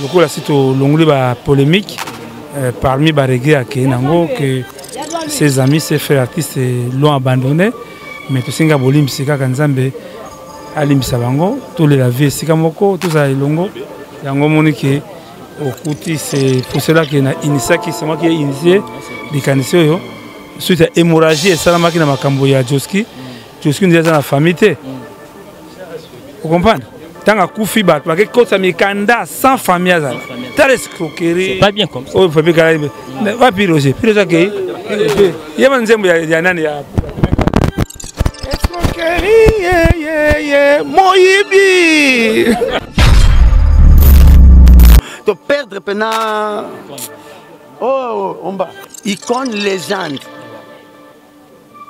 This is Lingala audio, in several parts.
Le coup là c'est au long de la polémique parmi les reggae à Kenango que ses amis, ses frères artistes l'ont abandonné, mais tout ce qui est bolim, c'est quand Nzambe alim sabango, tous les lavis, c'est comme moko, tout ça est longo. Yango monique au côté c'est pour cela qu'il y a initié qui c'est moi qui ai initié des candidatures suite à hémorragie et ça la machine à Makambo ya Joski nous dit dans la famille. Vous comprenez? Tant que Koufi bat, parce que quand ça me canda sans famille, t'as l'escroquerie. C'est pas bien comme ça. Oh, faut pas que va piroger, piroger que il y a un zémo ya nani ya. Escroquerie, moyibi. To perdre pena. Oh, on va. Icône légende.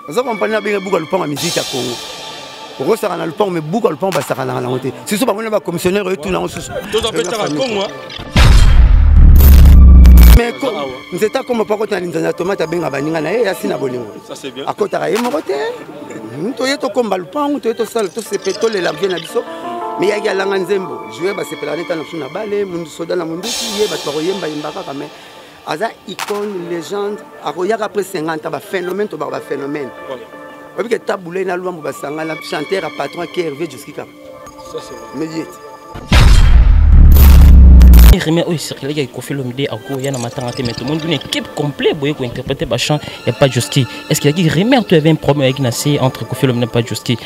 Vous avez compris bien beaucoup le pont à musique à Congo. Pour ça, on a le pont, mais beaucoup le pont va s'arrêter dans la montée. Si ce n'est pas un commissionnaire et tout, on se. Mais nous étions comme par contre dans la tomate à Benga Baningana et à Sinabolingo. Ça c'est bien. À côté de Mokote, nous avons comme le pont, nous avons ça, tous ces pétoles et la viande à l'issue. Mais il y a l'anganzembo. Je vais passer par la neta na balé, mon soda na mundu qui est batoroyemba imbaka quand Aza icône légende, aroya après 50 ans, phénomène to ba phénomène. Parce que taboulé na luambo basanga la chanteur à patron qui Hervé Joski Kap. Ça c'est vrai. Médiate. Remé au circuit il y a Koffi Olomide à Go yana matangate mais tout le monde une équipe complète boye pour interpréter Bachan il y a pas Joski. Est-ce qu'il y a dit Remé tu avais un problème avec Nassé entre Koffi Olomide et pas Joski?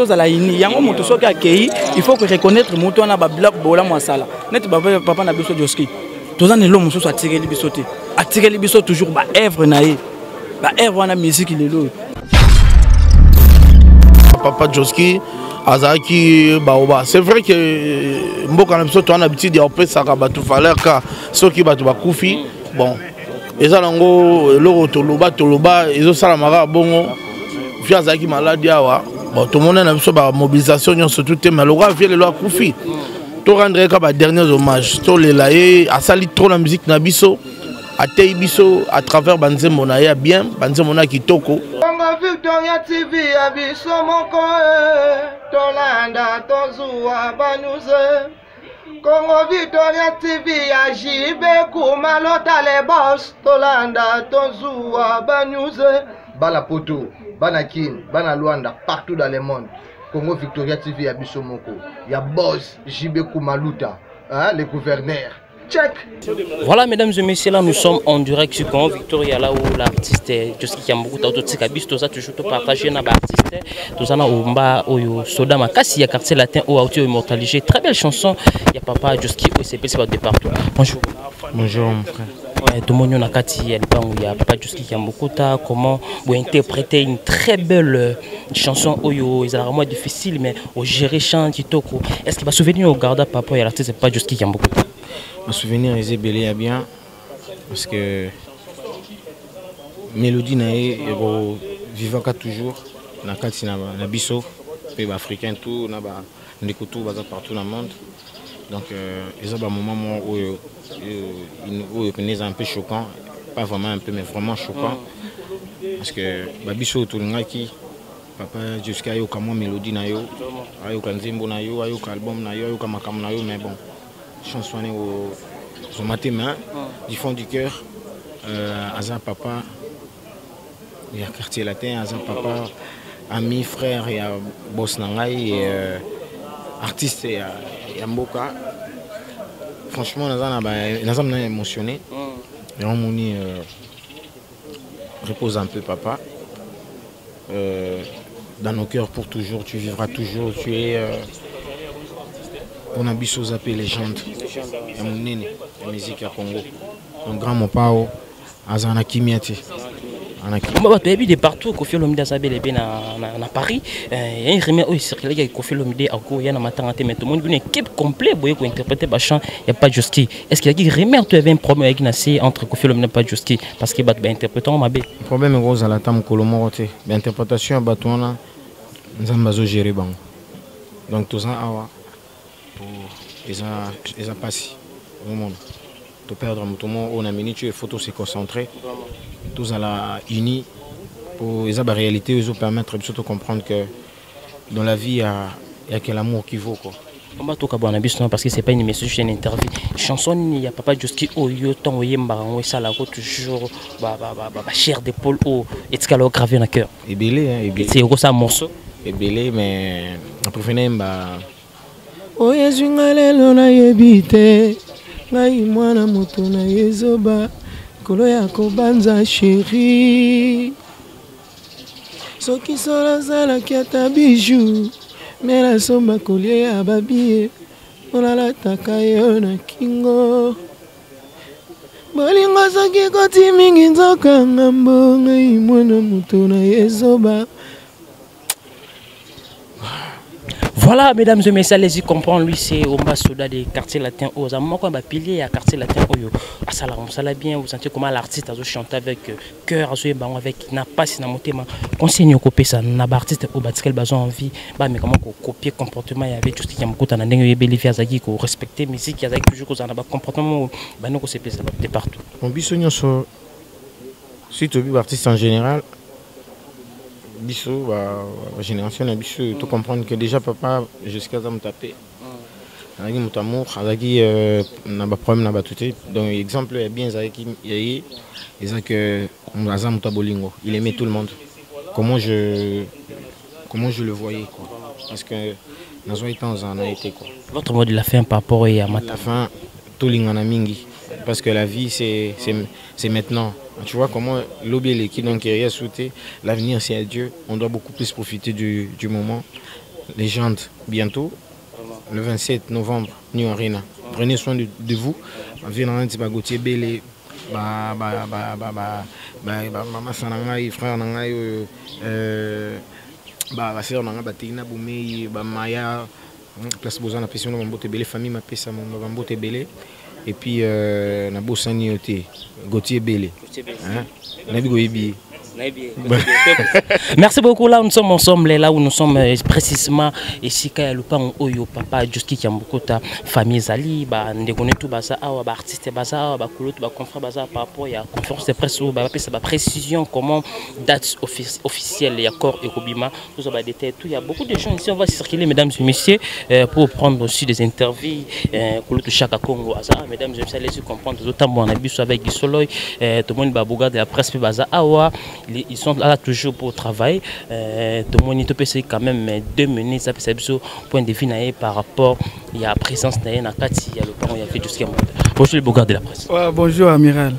Il faut reconnaître que nous avons bloc bola masala. Net papa na biso Joski. Tous les hommes sont attirés les bisotés. Attirés les bisotés toujours ba œuvre naïe. Ba œuvre na musique il est là. Papa Joski Azaki Baoba. C'est vrai que mboka na biso to on a l'habitude de opérer ça ba tout falloir car ceux qui battu ba Koufi bon. Eza lango loro toloba ezo sala mara bongo. Via Azaki maladie awa. Bon, tout le monde a une mobilisation, surtout mais le roi vient le loi Koufi. Tout rendre comme dernier hommage. Tout les laïcs, à sali trop la musique nabiso, à teibiso, à travers Banze Monaya bien, Banze Mona qui toko. Congo Victoria TV abiso moko Tolanda tozua banuze. Congo Victoria TV ajibe kumalota les boss Tolanda tozua banuze. Bala poto. Banakin, Bana Luanda, partout dans le monde. Congo Victoria TV à Bissomoko. Il y a Boss, JB Kumaluta, hein, le gouverneur. Check. Voilà mesdames et messieurs, là nous sommes en direct sur Congo Victoria, là où l'artiste Joski Kiambuku Tauto Tsikabis, tout ça toujours partagé dans l'artiste. Tout ça au Mba, au Soda Makasi, il y a quartier latin, au Audio immortalisé. Très belle chanson. Il y a papa Joski, OCP, c'est de partout. Bonjour. Bonjour mon frère. Tout le monde a il y a Papa Joski Kiambukuta, comment vous interprétez une très belle chanson où ils ont vraiment difficile mais au gérer chant Toko. Est-ce qu'il va souvenir au garde papa et l'artiste Papa Joski Kiambukuta? Mon souvenir est belé bien parce que mélodie nae vivant toujours na kati na biso pays africain tout na ba ndikutu baza partout dans le monde. Donc ils ont un moment où ils un peu choquant, pas vraiment un peu mais vraiment choquant parce que babiso tout le qui papa jusqu'à yo comme mélodie na yo ayo kanzimbo na yo ayo album na yo ayo makam na yo mais bon chanson au matin du fond du cœur Azan papa il y a quartier latin Azan papa ami frère il y a boss nangai et artiste il y a Mboka. Franchement, nous sommes émotionnés. Et on m'a repose un peu, papa. Dans nos cœurs pour toujours, tu vivras toujours. Tu es. On a bis aux appels légende. Et mon nez, la musique à Congo. Mon grand mon pao, Azana Kimiati. De partout, Koffi Olomide à Paris. Il y a un remède au circuit, il y a Koffi Olomide à Go, il y a un matangate, mais tout le monde une équipe complète pour interpréter Bachan, il n'y a pas Joski. Est-ce qu'il y a un remède tu avais un problème avec Nassé entre Koffi Olomide et pas Joski parce qu'il va interpréter en mabé? Le problème est gros à la table Colomorote. L'interprétation à Batouana, nous avons géré. Donc tout ça, ils ont passé au monde. De perdre tout le monde, on a mis les photos, c'est concentré. Tous à la unis pour la réalité, ils nous permettent de comprendre que dans la vie, il y a quel amour qui vaut. Quoi. On va tout cabana parce que c'est pas une message, c'est une interview. Chanson il y a Papa Joski au yo ton yemba on ça la toujours chair d'épaule au et ce qu'elle a gravé dans cœur. Et belé hein, et belé. C'est gros ça morceau. Et belé mais on préfère mba o yezinga lelo na yebite ngai mwana moto na yezoba kolo ya kobanza chéri soki solo zala kiata bijou mela somba kolie ya babie olalataka yo na kingo bolingo soki koti mingi nzoka ngambo ngai mwana moto na yezoba. Voilà, mesdames et messieurs, allez-y comprendre, lui c'est Omba Soda des quartiers latins aux amours, quand on va pilier à quartier latin Oyo. Ah ça l'a bien, vous sentez comment l'artiste a chanté avec cœur, avec n'a pas si n'a monté ma conseil au copier ça, n'a pas artiste au bâtiment besoin envie, bah mais comment copier comportement il y avait tout ce qui a beaucoup dans n'engue bélifier azaki ko respecter musique azaki toujours qu'on a pas comportement bah nous c'est ça de partout. On bisogno so si tu es artiste en général. Bisso, la génération de Bisso, tu comprends que déjà papa jusqu'à ça me taper. Avec mon amour, avec n'a pas problème n'a pas tout. Donc exemple est bien avec il y a que mon azam tabolingo, il aimait tout le monde. Comment je le voyais quoi. Parce que dans un temps on a été quoi. Votre mot de la fin par rapport à la fin tout l'ingana mingi parce que la vie c'est maintenant. Tu vois comment l'obé l'équipe donc est sauté, l'avenir c'est à Dieu, on doit beaucoup plus profiter du moment. Légende bientôt, le 27 novembre, New Arena. Prenez soin de vous. Maman Sanangai, frère Nangai, sœur Nangai, Batina Boumei, Maya, place Bozan, la passion de Mambote Belé, famille ma pesa Mambote Belé. Et puis, na Bossani Oté, Gauthier Belé. Merci beaucoup. Là où nous sommes ensemble, là où nous sommes précisément ici, quand le pan Oyo, papa, Joski, qui a beaucoup de famille Zali, on connaît tout, artiste, confrère, par rapport à la conférence de presse, la précision, comment date officielle, il y a corps et Robima, tout ça, il y a beaucoup de gens ici, on va circuler, mesdames et messieurs, pour prendre aussi des interviews, chaque Congo, mesdames et messieurs, allez-y comprendre, notamment on a vu avec Gisoloy, tout le monde va regarder la presse, ils sont là toujours pour travailler. Tout le monde peut quand même 2 minutes, ça peut être point de vue par rapport à la présence de Nakati, il y a le plan où il y a fait jusqu'à bonjour les beaux de la presse. Ouais, bonjour amiral.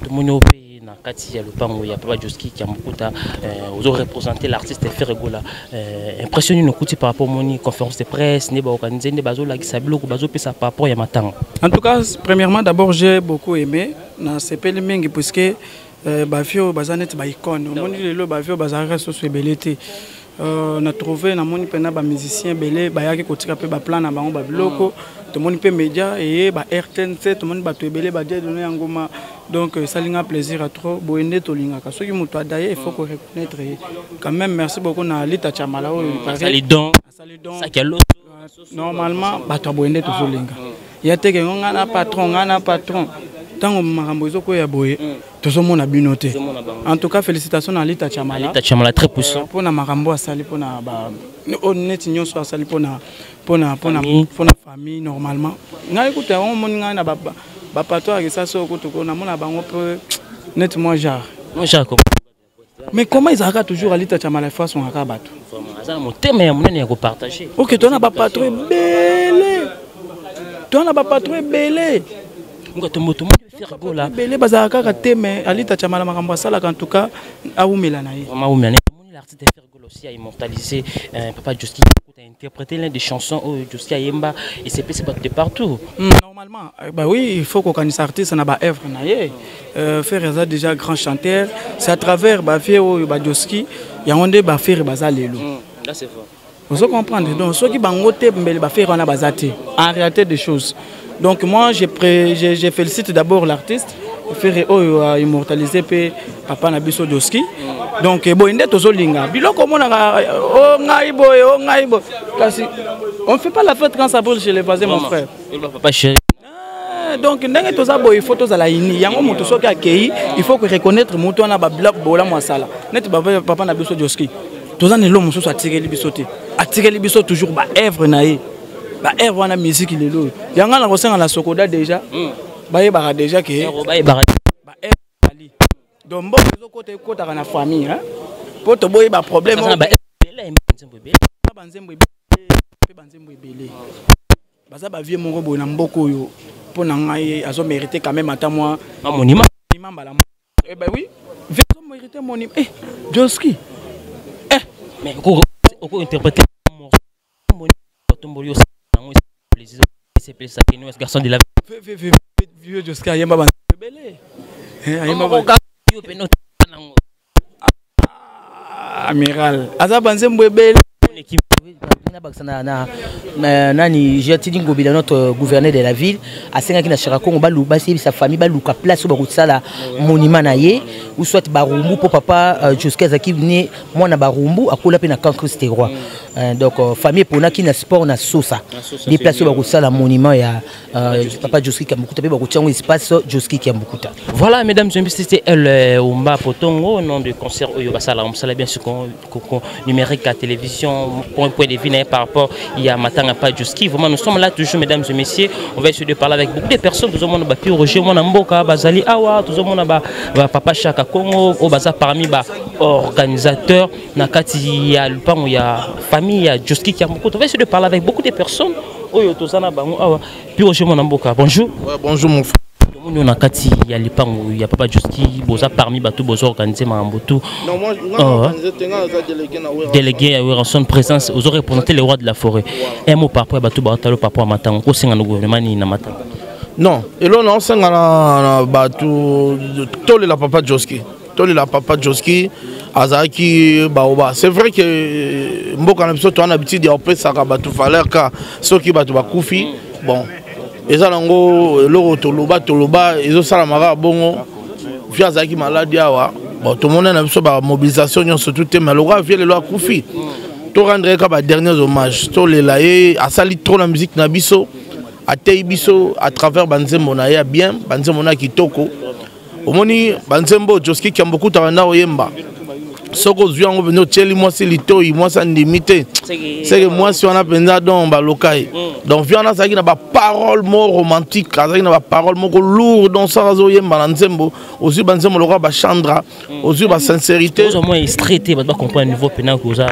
Tout le monde Nakati, il y a le plan où il y a Papa Joski qui a beaucoup de représenter l'artiste Ferregola. Impressionné nous par rapport à la conférence de presse, ne pas organiser ne bazo la gisablo bazo pesa par rapport à matin. En tout cas, premièrement d'abord j'ai beaucoup aimé na CPL Mingi puisque bafio bazanet ba icône moni lelo bafio bazara soso ebelete na trouvé na moni pena ba musicien belé ba yaki kotika pe ba plan na bango ba biloko to moni pe média et ba RTNC to moni ba to ebelé ba dia donner ngoma donc ça linga plaisir à trop boende to linga ka soki muto adaye il faut ko reconnaître quand même merci beaucoup na Lita Chamala o salidon ça kelo normalement ba to boende to linga ya teke ngana patron tango makambo ezoko ya boye tozomona binote en tout cas félicitations à Lita Chamala très puissant pour na makambo asali pour na ba neti nyonso asali pour na famille normalement ngai kuta on moninga na ba patron avec ça so kutuko na mona bango peu net moi genre mais comment ils arrêtent toujours à Lita Chamala fois son akabato ça mon thème ya monene ya ko partager OK toi na ba patron belé belé bazaka teme Lita Chamala makambo sala en tout cas aumela na ye l'artiste Fergol aussi a immortalisé Papa Joski a interprété l'un des chansons où Joski a yemba et c'est de partout. Normalement bah oui il faut qu'on connaisse artiste na ba œuvre na ye faire ça déjà grand chanteur c'est à travers ba vie où Joski ya onde ba faire bazalelo là c'est fort vous comprenez donc ceux qui bangote mbele ba faire on a bazati en réalité des choses. Donc moi je félicite d'abord l'artiste faire immortaliser Papa Nabiso Joski. Donc boende tozolinga biloko mona ngaibo kasi on fait pas la fête quand ça brûle chez les voisins mon frère. Papa chéri. Donc ndenge toza boy photos à la ini yango moto soki akei il faut que reconnaître moto na ba bloc bola mwasala net Papa Nabiso Joski toza nelo mosusu atireli biso te atireli biso toujours ba œuvre na ye ba air wana musique lelo yanga na kosenga na sokoda déjà baye bara déjà que baye bara ba air ali donc bon les côté côté na famille hein pour to boye ba problème ba banzembo ebele baza ba vieux moko boye na mboko yo pour na ngai azo mériter quand même ata moi un monument mbala eh ben oui azo mériter monument Joski mais on interpréter Tombolio c'est plaisir que nous garçon de la vieux Joska yamba ba belé amiral aza banzembo ebele nani Jatini Ngobila notre gouverneur de la ville a senga ki na Chirakongo ba luba sa famille ba luka place ba kotsala monument na ye ou soit barumbu pour papa jusqu'à zaki né mwana barumbu akola pe na camp Christ roi donc famille pona ki na sport na sosa les places ba kotsala monument ya papa Joski Kambukuta pe ba kotsango espace Joski Kambukuta. Voilà mesdames et messieurs, c'était El Omba Potongo au nom du concert Oyo Basala. On sait bien ce qu'on numérique à télévision pour un point de vue par rapport il y a Matanga pas Joski. Vraiment nous sommes là toujours mesdames et messieurs. On va essayer de parler avec beaucoup de personnes. Tout le monde a Roger Monamboka, Bazali Awa, tout le monde a Papa Chaka Congo, au Baza parmi les organisateurs. Nakati ya Lupango, il y a famille, il y a Joski qui a beaucoup. On va essayer de parler avec beaucoup de personnes. Oyo Tozana Bango Awa, puis Roger Monamboka. Bonjour. Ouais, bonjour mon frère. Il y a les pangs, il y a Papa Joski, Boza parmi Batou, Boza organisé Mambotou. Non, moi, délégué à son présence, vous aurez représenté les rois de la forêt. Un mot par rapport à Batou Baratalo, par rapport à Matang, au sein de gouvernement, ni Matang. Non, et là, on s'en a Batou, tous les Papa Joski. Tous les Papa Joski, Azaki, Baoba. C'est vrai que Mboka n'a pas l'habitude de faire ça, Batou Faler, car ceux qui Batou Bakoufi, bon. Et ça, l'euro toloba, ils ont ça la mara bongo. Via Zaki maladie awa. Bon, tout le monde a une mobilisation surtout mais le roi vient le loi Koufi. Tout rendre comme dernier hommage. Tout les laïcs a sali trop la musique nabiso, a teibiso à travers Banzembo na ya bien, Banzembo na kitoko. Au moni Banzembo Joski qui a beaucoup tarana oyemba. Soko zuya ngo beno tcheli moi c'est lito moi ça limité c'est que moi si on a penza dans ba lokai donc viana ça qui na ba parole mot romantique ça qui na ba parole mot lourd dans ça zoye Banzembo aussi Banzembo le roi ba chandra aussi ba sincérité au moins traité ba comprendre niveau pénal que ça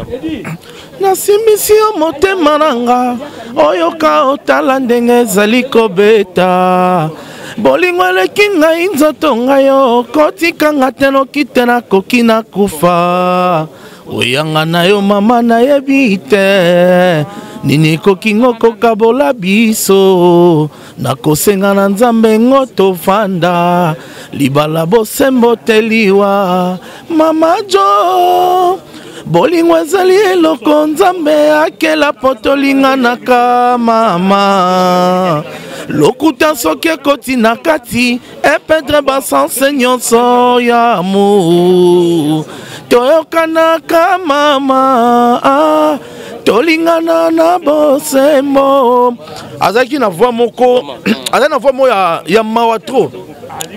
na simisio motema nanga oyoka otala ndenge zali kobeta bolingo eleki ngai nzoto ngai yo kotika nga te noki te nakoki na kufa oyanga na yo mama nayebi te nini ekoki ngo kokabola biso nakosenga na nzambe ngo tovanda libala bosembo te liwa mama jo bolingo ezali eloko nzambe akela po tolinganaka mama lokuta soki ekoti na kati epedre basanse nyonso ya mu toyokanaka mama tolingana na bosembo azalaki na voix moko azalaki na voix moko ya mawa tro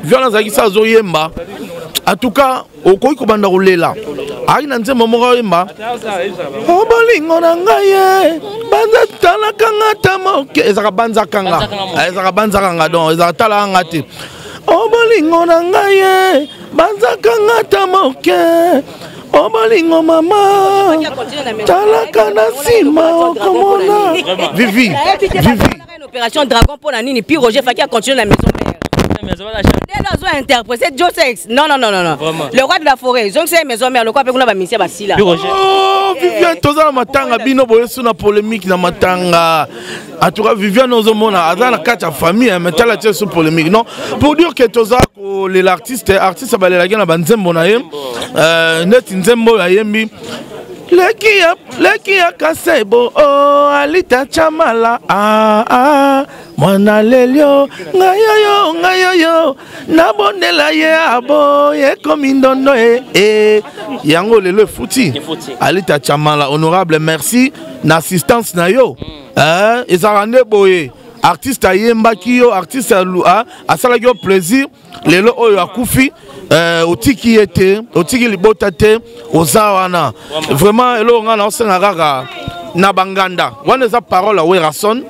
viana azalaki sa azoyemba en tout cas okoki kobanda kolela ari na nzembo moko oyemba o bolingo na ngai ye banza talaka nga ta moke ezaka banzaka nga donc ezaka talaka nga te o bolingo na ngai ye banzaka nga ta moke o bolingo mama talaka na nsima okomona vivi opération dragon pour la nini puis Roger Faki a continué la maison interprété Josex. Non. Le roi de la forêt. Donc c'est maison mère le quoi peut qu'on a mis Basila. Oh, Viviane toza matanga bino boye suna polémique na matanga. En tout cas Viviane ozomona azana kata famille mais tala tie sur polémique non pour dire que toza ko l'artiste balela na banzembo na ye net nzembo ya yembi Leki ya kasebo alita chamala mwana lelio ngayoyo nabondela ye abo ye komindondo yango lelo futi alita chamala honorable merci na assistance na yo ezarande boye artiste ayembaki yo artiste asalaki yo plaisir lelo oyo akufi otiki ete otiki libota te oza wana vraiment elo nga na osenga kaka na banganda wana eza parole à Werason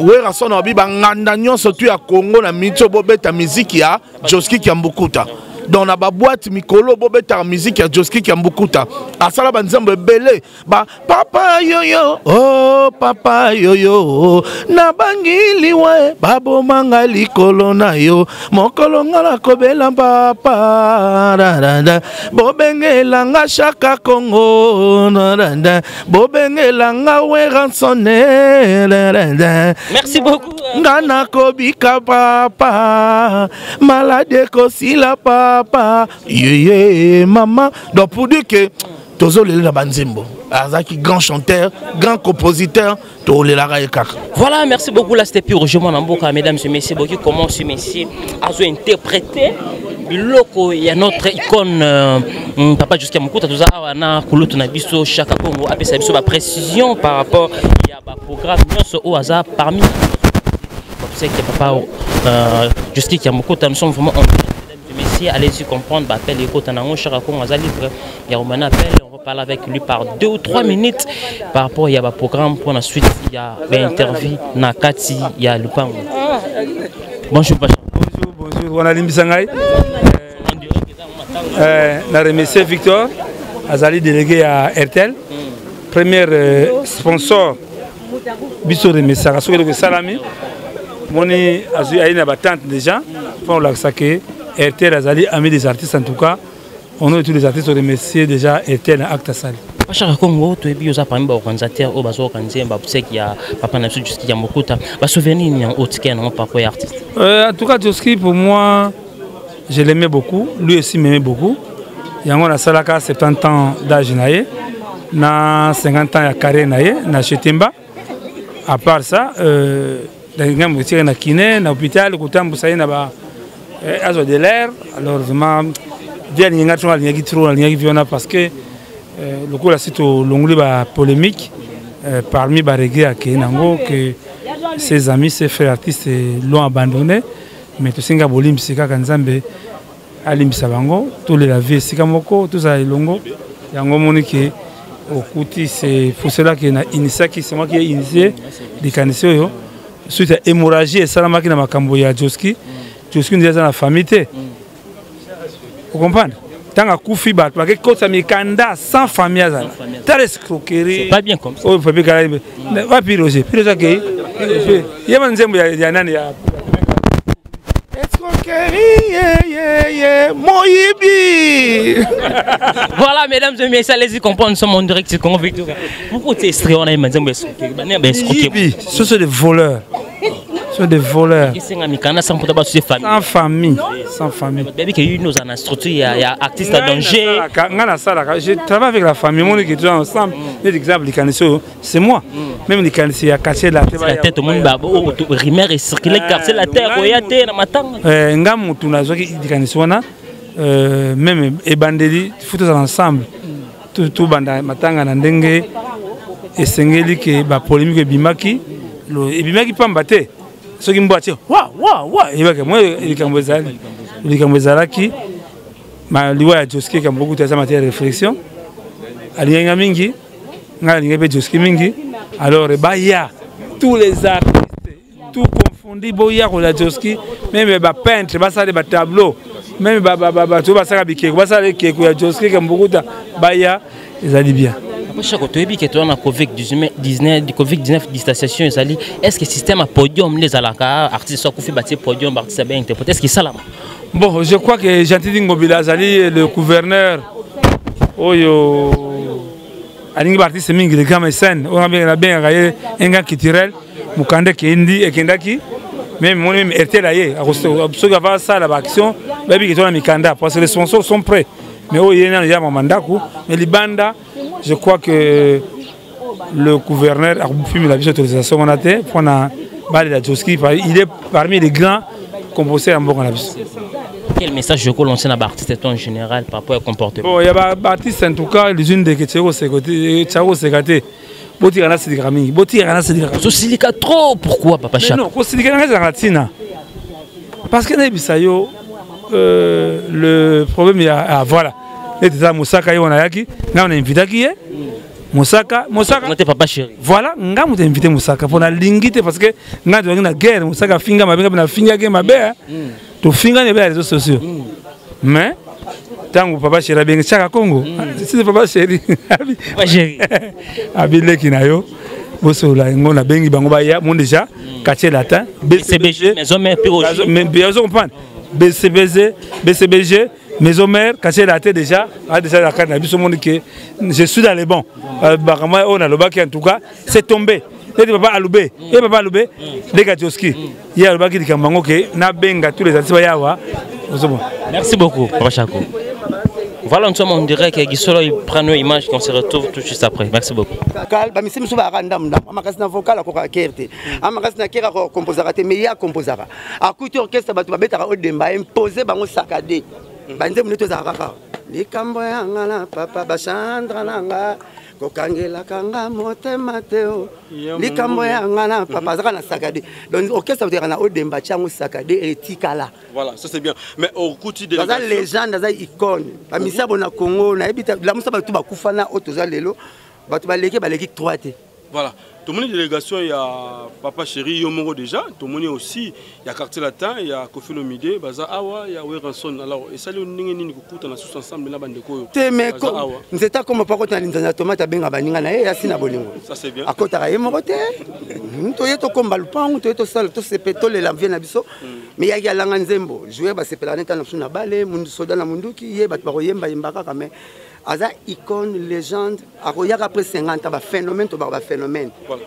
Werason abi banganda nyonso tu ya Congo na mitso bobeta musique ya Joski Kiambukuta dans la boîte mikolo bobeta musique ya Joski Kiambukuta asala banzambe belé ba papa yoyo oh papa yoyo na bangili we babo manga likolo na yo mokolo ngala kobela papa randa bobengela nga Chaka Congo randa bobengela nga Werason randa. Merci beaucoup ngana kobika papa malade kosila papa yeye maman. Donc pour dire que tozo lele na banzembo azaki grand chanteur, grand compositeur to lela ka. Voilà, merci beaucoup là c'était pur Rogemont Namboka mesdames et messieurs beaucoup comment ce monsieur a interprété biloko ya notre icône papa Joski Kiambukuta toza wana kulutu na biso Chaka Congo apesa biso ba précision par rapport ya ba programme nyonso au hasard parmi c'est que papa Joski Kiambukuta nous sommes vraiment allez-y comprendre, appel et Kotanango, Chaka Congo, libre. Il y a un appel, on va parler avec lui par 2 ou 3 minutes par rapport à un programme. Pour la suite, il y a une interview, Nakati, il y a Lupango. Bonjour, Pacha. Bonjour, on a l'imbisangaï. On a remercié Victor, Azali délégué à RTL, premier sponsor, Bissot de Messara, Salami. On est à une battante déjà, pour l'accès. RTL Azali, ami des artistes en tout cas. On a tous les artistes remerciés déjà RTL Acta Sali. Chaka Congo, tu es bien parmi les organisateurs au bateau organisé, il y a Papa Nassou Joski Kiambukuta. Va souvenir en haute qui non pas quoi artiste. En tout cas Joski pour moi, je l'aimais beaucoup, lui aussi m'aimait beaucoup. Il y a un salaka 70 ans d'âge naé, na 50 ans à carré naé, na Chetemba. À part ça, dans le gamme de na kiné, na hôpital, côté Mboussaï na ba azo de l'air, alors vraiment bien il y a trop parce que le coup là c'est au l'onglet polémique parmi Barégué à Kenango que ses amis, ses frères artistes l'ont abandonné, mais tout singa bolim sika kanzambe alim sabango tous les laver sika moko tout ça longo yango monique au kuti c'est pour cela que na initié c'est moi qui ai initié des canissio suite à hémorragie et salamaki na makambo ya Joski. Joski nous dans la famille. Vous comprenez? Tant que Koufi bat, parce que ça mikanda sans famille azala. T'as l'escroquerie. C'est pas bien comme ça. Oh, faut pas que va piroger. Piroger que il y a manzembo ya nani ya Moyibi. Voilà mesdames et messieurs, allez-y comprendre, nous sommes en direct sur Congo Victor. Pourquoi tu es extrait on a manzembo escroquerie? Ce sont des voleurs. Ce sont des voleurs. Sans famille. Sans famille. Artistes à danger. Je travaille avec la famille. Mon équipe ensemble. Les exemples, c'est moi. Même les canissés, il y a caché la tête. Au monde, Rimer est circulé, cassé la terre, il y a terre, matin. Ngam, tu n'as pas même Ebandeli, il faut tous ensemble. Tout banda matanga nandenge et sengeli que ba polémique bimaki. Et bimaki pas mbaté. Ce qui me boite, et bien que moi, il est qui ma liwa Joski qui a beaucoup de matière de réflexion. Alienga mingi, ngalinga Joski mingi. Alors, il y a tous les artistes, tout confondu, boya pour la Joski, même les peintres, les tableaux, même tout ça, les Joski qui a beaucoup de baya, ils allaient bien. Chaque fois que tu as Covid-19 distanciation, est-ce que le système à podium, les artistes sont fait podium, artistes bien interprétés, est-ce que ça là? Bon, je crois que Jean-Titi Ngobila Zali, le gouverneur, Oyo, Alingi artiste mingi, les grands scènes, on a bien un gars qui tire, Mukande qui indi et Kendaki, même mon même RTL aïe, à cause de ça, la action, baby qui tourne Mikanda, parce que les sponsors sont prêts. Mais il y a un mandat, mais les bandes, je crois que le gouverneur a fait la autorisation qu'on a fait pour la Joski. Il est parmi les grands compositeurs en Bourgogne. Quel message je peux lancer à l'artiste en général par rapport au comportement? Bon, il y a des artistes en tout cas, les unes des Tchao Segate. Botirana c'est des grammes. Botirana c'est des grammes. Silica trop, pourquoi papa Chaka? Non, Silica c'est la Tina. Parce que le problème il y a voilà. Et ça Moussaka on a yaki, là on a invité qui est. Moussaka papa chéri. Voilà, nga muta invité Moussaka pour la lingite parce que nga de la guerre Moussaka finga mabenga na finga ke mabe to finga ne ba réseaux sociaux. Mais tango papa chéri benga chaka Congo. C'est papa chéri. Papa chéri. Abile kinayo. Bosola ngona bengi bango ba ya mon déjà quartier latin BCBG maison mère Pirogi. Mais bien comprendre. BCBG maison mère quartier latin déjà la carte na biso monde que je suis dans les bons. Barama on a le bac en tout cas c'est tombé. Et papa Aloubé les Gatioski. Il y a le bac qui kambango que na benga tous les artistes yawa. Merci beaucoup Papa Chako. Voilà, nous sommes en direct et Gisolo il prend nos images qu'on se retrouve tout juste après. Merci beaucoup. Ba misi musu ba randam ndam. Amakasi na vocal ko ka kerte. Amakasi na kera ko composera te mais ya composera. Akuti orchestre batu babetaka odemba imposer bango sakade. Banze muneto za kaka. Likambo yanga na papa bashandra nanga. Kokangela kanga motema teo. Likambo yanga na papa zaka na sakade. Donc orchestre batu na odemba chango sakade etikala. Voilà, ça c'est bien. Mais au côté de la légende, la icône. La mission au Congo, la mission ba tuba kufana otoza lelo, ba tuba leki ba leki 3T. Voilà. Tout le monde délégation il y a papa chéri Yomongo déjà, tout le monde aussi il y a quartier latin, il y a Kofi Olomide, baza awa, il y a Weranson. Alors et ça le ningi nini kukuta na tous ensemble na bande ko. Teme ko. Nzeta comme pas ko na linzana tomate benga baninga na ya sina bolingo. Ça c'est bien. Akota ye mokote. To yeto komba lupango, to yeto sala to sepeto le la na biso. Mais il y a langa nzembo, jouer ba sepela neta na suna bale, mundu soda na munduki, ye bat ba yemba yembaka kame. Aza icône légende, akoyaka après 50 ba phénomène to ba phénomène. Voilà.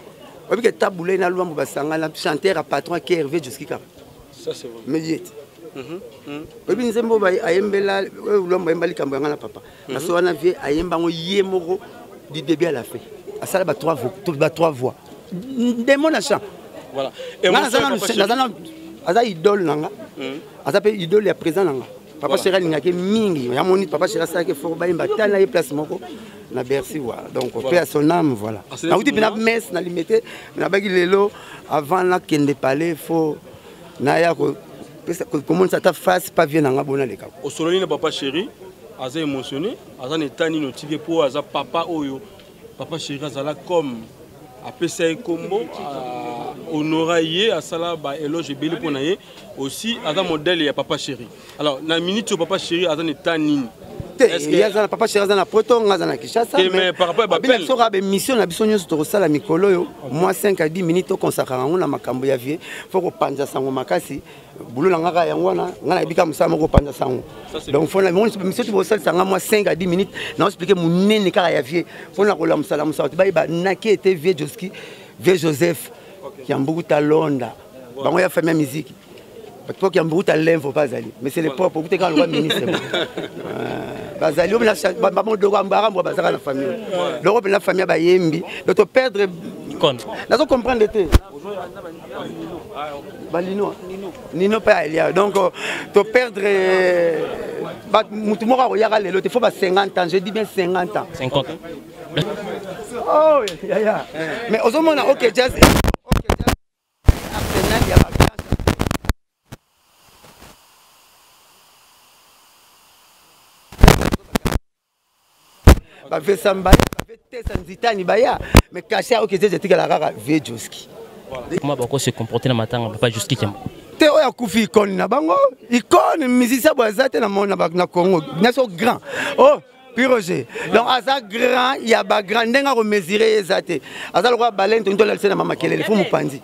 Parce que taboulé na luambo ba sangala chanteur à patron qui Hervé jusqu'à. Ça c'est vrai. Mediate. Oui, nzembo ba ayembela luambo yembali kambo ngana papa. Na so wana vie ayemba ngo yemoko du début à la fin. Asala ba trois voix. Démon na chant. Voilà. Et moi aza idole nanga. Aza pe idole ya présent nanga. Papa Chéri ngaki mingi. Ya moni papa Chéri ça que faut ba imba tala ye place moko na Bercy voilà. Donc paix à son âme voilà. Na uti pina messe na limité na bagi lelo avant la kende palais faut na ya ko comment ça ta face pas bien nanga bona leka. Au soloni na papa Chéri aza émotionné, aza netani notifié pour aza papa oyo. Papa Chéri azala comme apesa kombo honoraye asala ba éloge beli pona ye aussi ada modèle ya papa chéri. Alors na minute papa chéri ada netani est-ce que ya papa chéri ada na poto ngaza na Kinshasa mais par rapport à ba sora ba mission na biso nyonso to sala mikolo yo moi 5 à 10 minutes to consacrer ngona makambo ya vie faut ko panja sango makasi boulot na ngaka yango na ngana bika musama ko panja sango. Donc faut na mission to sala sanga moi 5 à 10 minutes na expliquer munene kaka ya vie faut na ko la musala musala ba naki était vieux Joski vieux Joseph qui a beaucoup de talent. Bango ya famille musique. Parce qu'il y a beaucoup de talent faut pas aller. Mais c'est les propres beaucoup de quand le roi ministre. Bazali on a maman de Rwambara moi bazaka la famille. L'Europe la famille ba yembi. Donc to perdre icône. Là on comprend l'été. Balino Nino pas il y a donc to perdre mutu moko ya lelo il faut pas 50 ans, je dis bien 50 ans. 50 ans. Oh ya. Mais aux hommes on a OK jazz. Ba vesamba ba tesa nzitani baya mais caché OK jazz etika la rara Vejoski. Comment bako se comporter na matanga papa Joski Kiambo. Te oya kufi icône na bango icône musicien boazate na mona na Congo naso grand. Oh puis Roger donc asa grand il y a ba grand ndenga ko mesurer ezate asa le roi baleine to la sena mama kelele faut mupandi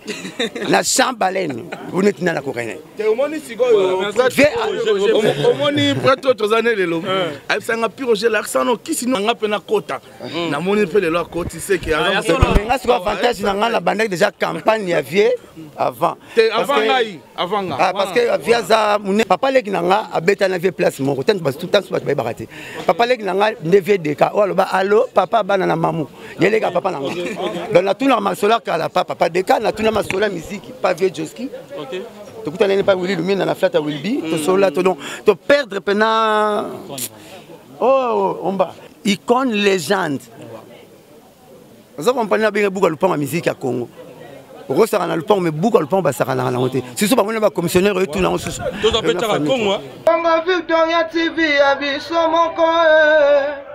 na champ baleine vous n'êtes na ko kene te omoni sikoyo omoni preto tozane lelo aisanga puis Roger l'accent no kisino nga pena kota na moni pe lelo koti c'est que nga siko avantage na nga la bande déjà campagne ya vie avant parce que via za mune papa leki na nga abeta na vie place moko tant tout temps ba barate papa leki na DVDK oh aloba allo papa bana na mamu yelega papa nanga donc na tuna masola kala papa deka na tuna masola musique pas vieux Joski OK to kutana ne pas Willy Lumina na flata Wilby to sola to donc to perdre pena oh omba icône légende vous comprenez bien beaucoup le pan musique à Congo okosaka na lupango me buka lupango basaka na nango te siso bamoni bacommissionnaire oyo tuna yango susu Congo Victoria TV ya biso moko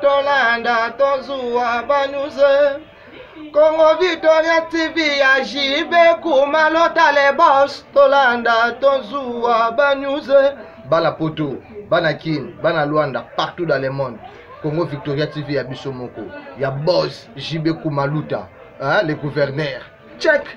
tolanda tozuwa banuze Congo Victoria TV ya jibe kumalota le boss tolanda tozuwa banuze Bana Poto, Bana Kin, Bana Luanda, partout dans le monde. Congo Victoria TV ya biso moko. Ya boss JB Kumaluta, hein, le gouverneur. Check.